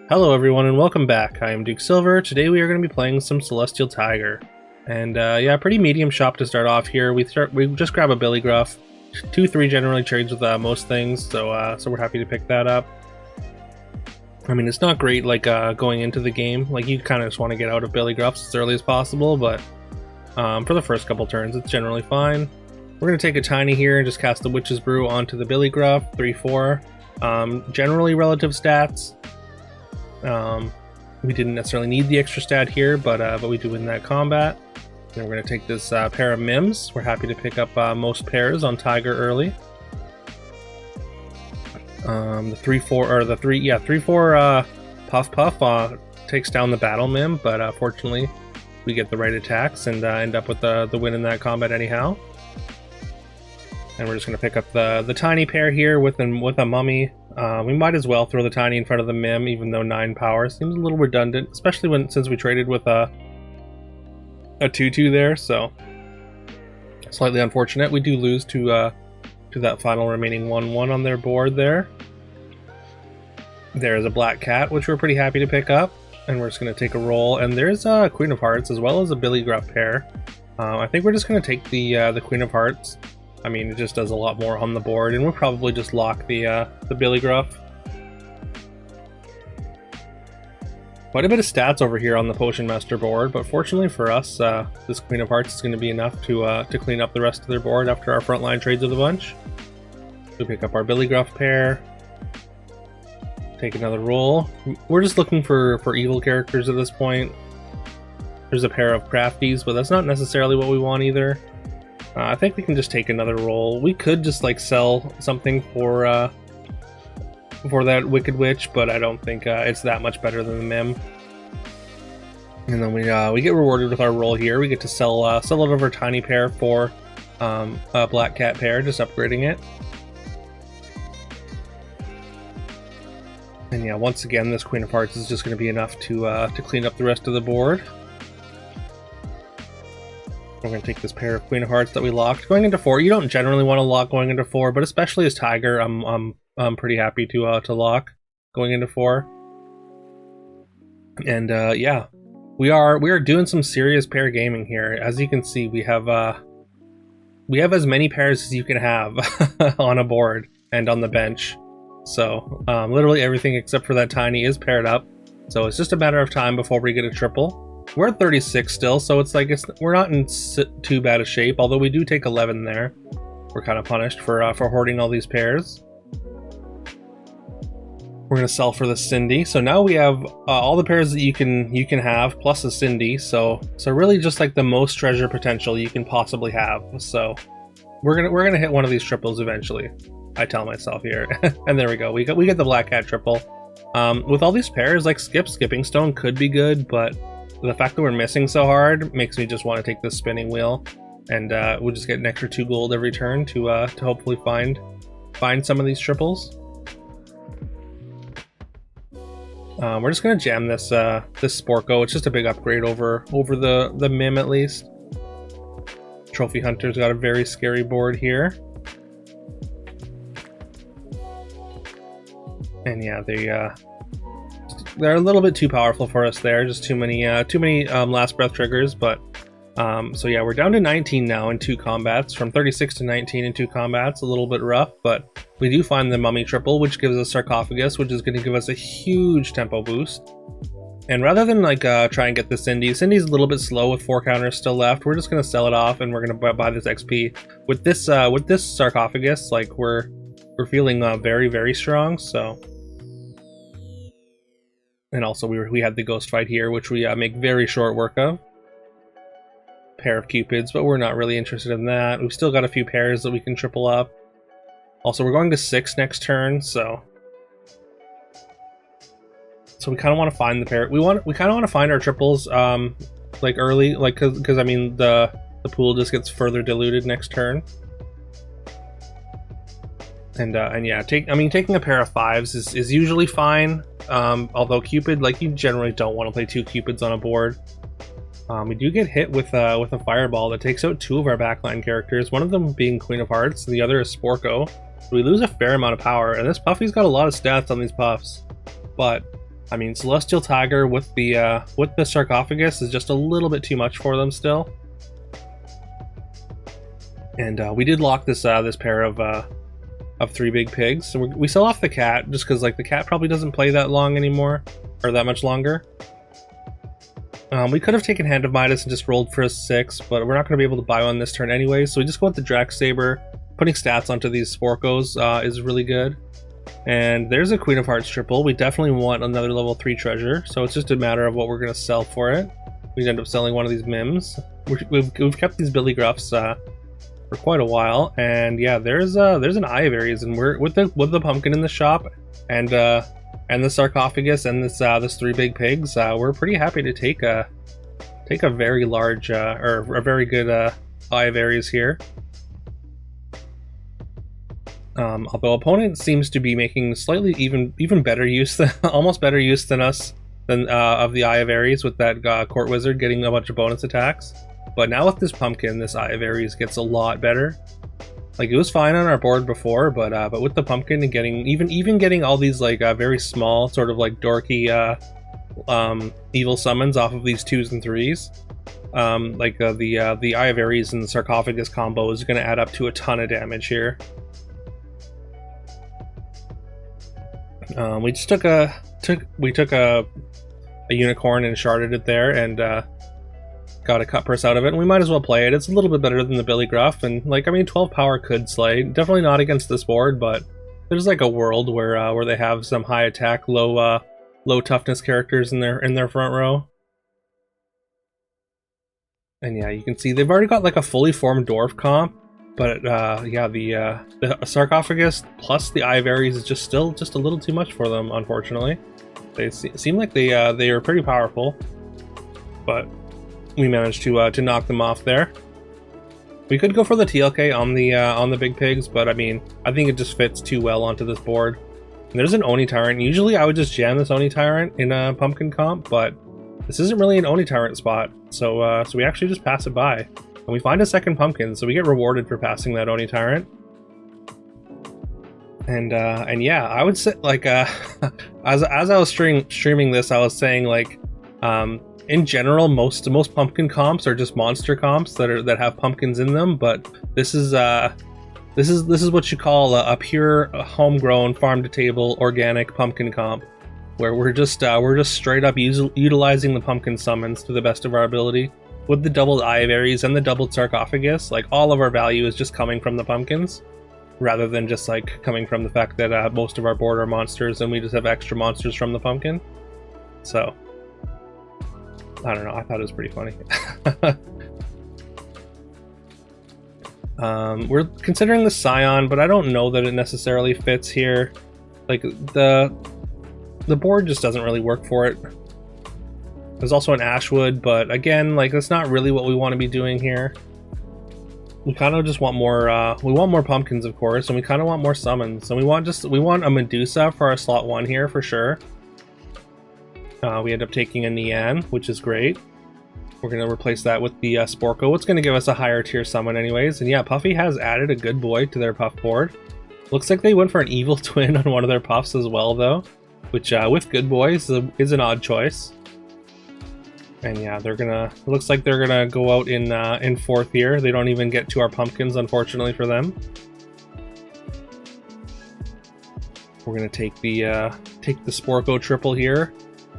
Hello everyone and welcome back. I am Duke Silver. Today we are going to be playing some Celestial Tiger. And yeah, pretty medium shop to start off here. We just grab a Billy Gruff. 2-3 generally trades with most things, so we're happy to pick that up. I mean, it's not great like going into the game. Like, you kind of just want to get out of Billy Gruffs as early as possible, but for the first couple turns it's generally fine. We're going to take a Tiny here and just cast the Witch's Brew onto the Billy Gruff, 3-4. Generally relative stats. We didn't necessarily need the extra stat here, but we do win that combat. Then we're going to take this pair of Mims. We're happy to pick up most pairs on Tiger early. The 3-4 or the 3-4 Puff Puff takes down the Battle Mim, but fortunately we get the right attacks and end up with the win in that combat anyhow. And we're just going to pick up the Tiny pair here with a Mummy. We might as well throw the Tiny in front of the Mim, even though 9 power seems a little redundant, especially since we traded with a 2-2 there, so slightly unfortunate. We do lose to that final remaining 1-1 on their board there. There's a Black Cat, which we're pretty happy to pick up, and we're just going to take a roll. And there's a Queen of Hearts as well as a Billy Gruff pair. I think we're just going to take the Queen of Hearts. I mean, it just does a lot more on the board, and we'll probably just lock the Billy Gruff. Quite a bit of stats over here on the Potion Master board, but fortunately for us, this Queen of Hearts is going to be enough to clean up the rest of their board after our frontline trades of the bunch. We pick up our Billy Gruff pair, take another roll. We're just looking for evil characters at this point. There's a pair of Crafties, but that's not necessarily what we want either. I think we can just take another roll. We could just like sell something for that Wicked Witch, but I don't think it's that much better than the Mim. And then we get rewarded with our roll here. We get to sell it over a Tiny pair for a Black Cat pair, just upgrading it. And yeah, once again, this Queen of Hearts is just going to be enough to clean up the rest of the board. We're going to take this pair of Queen of Hearts that we locked. Going into 4, you don't generally want to lock going into 4, but especially as Tiger, I'm pretty happy to lock going into 4. And yeah, we are doing some serious pair gaming here. As you can see, we have as many pairs as you can have on a board and on the bench. So literally everything except for that Tiny is paired up. So it's just a matter of time before we get a triple. We're at 36 still, so it's like we're not in too bad a shape, although we do take 11 there. We're kind of punished for hoarding all these pairs. We're going to sell for the Cindy. So now we have all the pairs that you can have, plus a Cindy. So really just like the most treasure potential you can possibly have. So we're gonna hit one of these triples eventually, I tell myself here. And there we go. We get the Black Cat triple. With all these pairs, like Skipping Stone could be good, but the fact that we're missing so hard makes me just want to take this spinning wheel, and we'll just get an extra 2 gold every turn to hopefully find some of these triples. We're just gonna jam this Sporko. It's just a big upgrade over the Mim at least. Trophy Hunter's got a very scary board here, and yeah, they're a little bit too powerful for us there. Just too many last breath triggers. But so yeah, we're down to 19 now in 2 combats, from 36 to 19 in 2 combats. A little bit rough, but we do find the Mummy triple, which gives us Sarcophagus, which is going to give us a huge tempo boost. And rather than like try and get the Cindy's a little bit slow with 4 counters still left. We're just going to sell it off, and we're going to buy this XP with this Sarcophagus. Like we're feeling very, very strong. So. And also we had the Ghost Fight here, which we make very short work of. Pair of Cupids, but we're not really interested in that. We've still got a few pairs that we can triple up. Also, we're going to 6 next turn, so we kind of want to find the pair. We kind of want to find our triples like early, like because I mean the pool just gets further diluted next turn. And yeah, taking a pair of 5s is usually fine. Although Cupid, like, you generally don't want to play 2 Cupids on a board. We do get hit with a fireball that takes out 2 of our backline characters, one of them being Queen of Hearts, and the other is Sporko. So we lose a fair amount of power, and this Puffy's got a lot of stats on these Puffs. But I mean, Celestial Tiger with the sarcophagus is just a little bit too much for them still. And we did lock this this pair of 3 big pigs. So we sell off the cat just because like the cat probably doesn't play that long anymore, or that much longer. We could have taken Hand of Midas and just rolled for a 6, but we're not going to be able to buy one this turn anyway. So we just go with the Drax Saber. Putting stats onto these Sporkos is really good. And there's a Queen of Hearts triple. We definitely want another level 3 treasure, so it's just a matter of what we're going to sell for it. We end up selling one of these Mims. We've kept these Billy Gruffs for quite a while, and yeah, there's an Eye of Ares, and we're with the pumpkin in the shop, and the sarcophagus, and this 3 big pigs. We're pretty happy to take a very large or a very good Eye of Ares here. Although opponent seems to be making slightly even better use than almost better use than us of the Eye of Ares, with that Court Wizard getting a bunch of bonus attacks. But now with this pumpkin, this Eye of Ares gets a lot better. Like, it was fine on our board before, but with the pumpkin and getting even getting all these like very small sort of like dorky evil summons off of these 2s and 3s, like the Eye of Ares and the sarcophagus combo is going to add up to a ton of damage here. We just took a unicorn and sharded it there, and got a cut purse out of it, and we might as well play it. It's a little bit better than the Billy Gruff, and like, I mean, 12 power could slay. Definitely not against this board, but there's like a world where they have some high attack, low toughness characters in their front row. And yeah, you can see they've already got like a fully formed dwarf comp. But yeah, the sarcophagus plus the Eye of Ares is just a little too much for them, unfortunately. They seem like they are pretty powerful, but we managed to knock them off there. We could go for the TLK on the big pigs, but I mean, I think it just fits too well onto this board. And there's an Oni Tyrant. Usually I would just jam this Oni Tyrant in a pumpkin comp, but this isn't really an Oni Tyrant spot, so we actually just pass it by. And we find a second pumpkin, so we get rewarded for passing that Oni Tyrant. And yeah, I would say, like, as I was streaming this, I was saying, like, in general, most pumpkin comps are just monster comps that have pumpkins in them. But this is what you call a pure homegrown farm to table organic pumpkin comp, where we're just straight up utilizing the pumpkin summons to the best of our ability. With the doubled Eye of Ares and the doubled sarcophagus, like, all of our value is just coming from the pumpkins, rather than just like coming from the fact that most of our board are monsters and we just have extra monsters from the pumpkin. So I don't know, I thought it was pretty funny. We're considering the Scion, but I don't know that it necessarily fits here. Like, the board just doesn't really work for it. There's also an Ashwood, but again, like, that's not really what we want to be doing here. We kind of just want more, we want more pumpkins, of course, and we kind of want more summons. And we want a Medusa for our slot 1 here, for sure. We end up taking a Nian, which is great. We're going to replace that with the Sporko. It's going to give us a higher tier summon anyways. And yeah, Puffy has added a good boy to their Puff board. Looks like they went for an evil twin on one of their Puffs as well, though. Which, with good boys, is an odd choice. And yeah, looks like they're gonna go out in 4th here. They don't even get to our pumpkins, unfortunately for them. We're gonna take the Sporko triple here.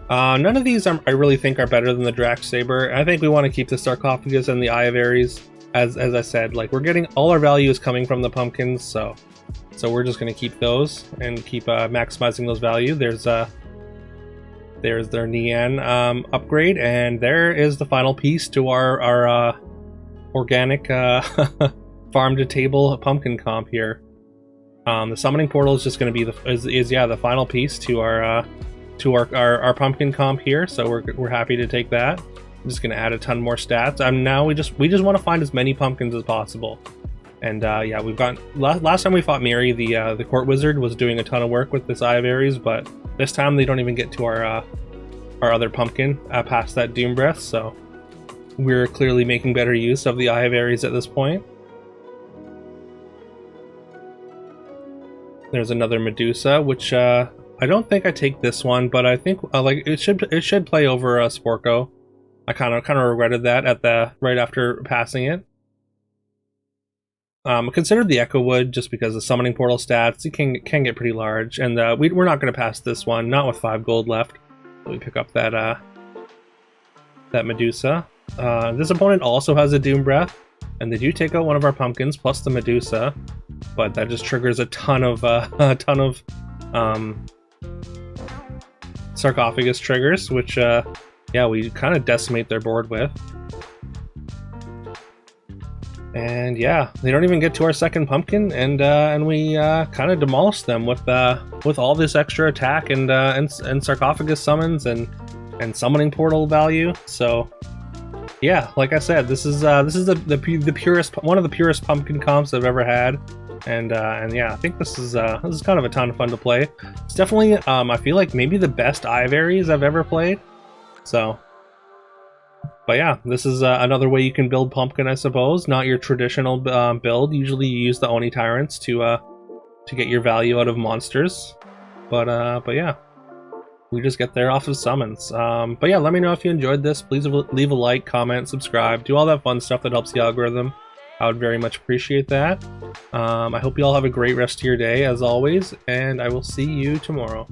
None of these I really think are better than the Drax Saber. I think we want to keep the sarcophagus and the Eye of Ares. As I said, like, we're getting all our value is coming from the pumpkins, so we're just gonna keep those and keep maximizing those value. There's their Nian upgrade, and there is the final piece to our organic farm to table pumpkin comp here. The summoning portal is just going to be the final piece to our pumpkin comp here, so we're happy to take that. I'm just going to add a ton more stats. Now we just want to find as many pumpkins as possible. And yeah, we've got last time we fought Miri, the Court Wizard was doing a ton of work with this Eye of Ares, but this time they don't even get to our other pumpkin past that Doom Breath, so we're clearly making better use of the Eye of Ares at this point. There's another Medusa, which I don't think I take this one, but I think like it should play over Sporko. I kind of regretted that at the right after passing it. Considered the Echo Wood just because the summoning portal stats can get pretty large, and we're not going to pass this one, not with 5 gold left. So we pick up that that Medusa. This opponent also has a Doom Breath, and they do take out one of our pumpkins plus the Medusa, but that just triggers a ton of sarcophagus triggers, which yeah, we kind of decimate their board with. And yeah, they don't even get to our second pumpkin, and we kind of demolish them with all this extra attack and sarcophagus summons and summoning portal value. So yeah, like I said, this is the purest, one of the purest pumpkin comps I've ever had, and yeah, I think this is kind of a ton of fun to play. It's definitely I feel like maybe the best Ivaries I've ever played. So. But yeah, this is another way you can build pumpkin, I suppose. Not your traditional build. Usually you use the Oni Tyrants to get your value out of monsters. But yeah, we just get there off of summons. But yeah, let me know if you enjoyed this. Please leave a like, comment, subscribe, do all that fun stuff that helps the algorithm. I would very much appreciate that. I hope you all have a great rest of your day, as always, and I will see you tomorrow.